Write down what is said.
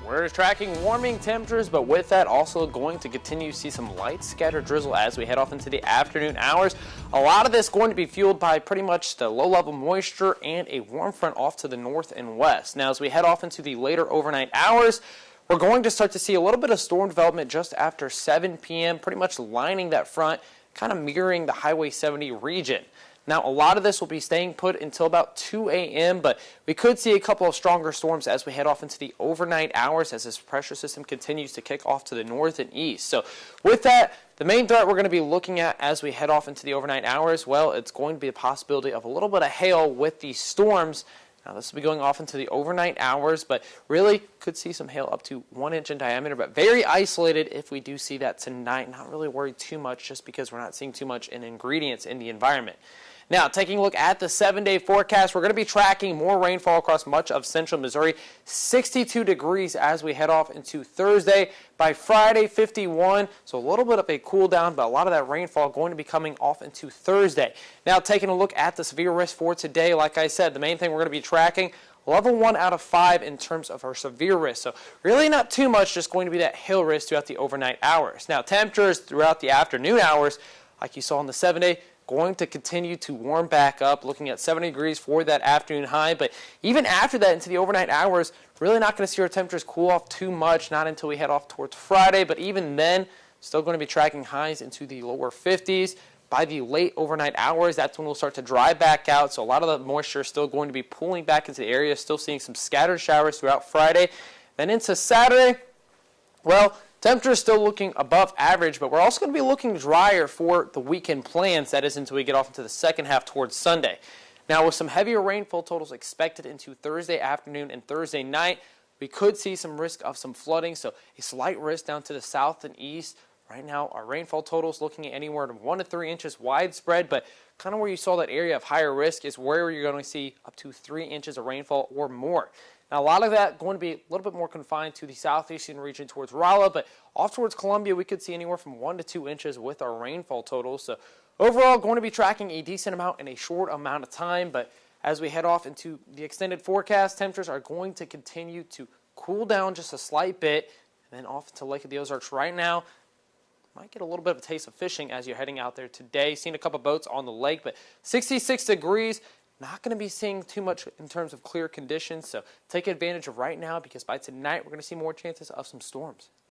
We're tracking warming temperatures, but with that also going to continue to see some light scattered drizzle as we head off into the afternoon hours. A lot of this going to be fueled by pretty much the low-level moisture and a warm front off to the north and west. Now, as we head off into the later overnight hours, we're going to start to see a little bit of storm development just after 7 p.m., pretty much lining that front, kind of mirroring the Highway 70 region. Now, a lot of this will be staying put until about 2 a.m., but we could see a couple of stronger storms as we head off into the overnight hours as this pressure system continues to kick off to the north and east. So with that, the main threat we're going to be looking at as we head off into the overnight hours, well, it's going to be a possibility of a little bit of hail with these storms. Now, this will be going off into the overnight hours, but really could see some hail up to 1 inch in diameter, but very isolated if we do see that tonight. Not really worried too much just because we're not seeing too much in ingredients in the environment. Now, taking a look at the 7-day forecast, we're going to be tracking more rainfall across much of central Missouri, 62 degrees as we head off into Thursday. By Friday, 51, so a little bit of a cool down, but a lot of that rainfall going to be coming off into Thursday. Now, taking a look at the severe risk for today, like I said, the main thing we're going to be tracking, level 1 out of 5 in terms of our severe risk. So really not too much, just going to be that hail risk throughout the overnight hours. Now, temperatures throughout the afternoon hours, like you saw on the 7-day, going to continue to warm back up, looking at 70 degrees for that afternoon high. But even after that, into the overnight hours, really not going to see our temperatures cool off too much, not until we head off towards Friday. But even then, still going to be tracking highs into the lower 50s. By the late overnight hours, that's when we'll start to dry back out. So a lot of the moisture is still going to be pulling back into the area, still seeing some scattered showers throughout Friday. Then into Saturday, well, temperature is still looking above average, but we're also going to be looking drier for the weekend plans, that is until we get off into the second half towards Sunday. Now, with some heavier rainfall totals expected into Thursday afternoon and Thursday night, we could see some risk of some flooding, so a slight risk down to the south and east. Right now, our rainfall totals looking at anywhere from 1 to 3 inches widespread, but kind of where you saw that area of higher risk is where you're going to see up to 3 inches of rainfall or more. Now, a lot of that going to be a little bit more confined to the southeastern region towards Rolla, but off towards Columbia, we could see anywhere from 1 to 2 inches with our rainfall totals. So overall, going to be tracking a decent amount in a short amount of time, but as we head off into the extended forecast, temperatures are going to continue to cool down just a slight bit, and then off to Lake of the Ozarks right now. Might get a little bit of a taste of fishing as you're heading out there today. Seen a couple boats on the lake, but 66 degrees. Not going to be seeing too much in terms of clear conditions, so take advantage of right now because by tonight we're going to see more chances of some storms.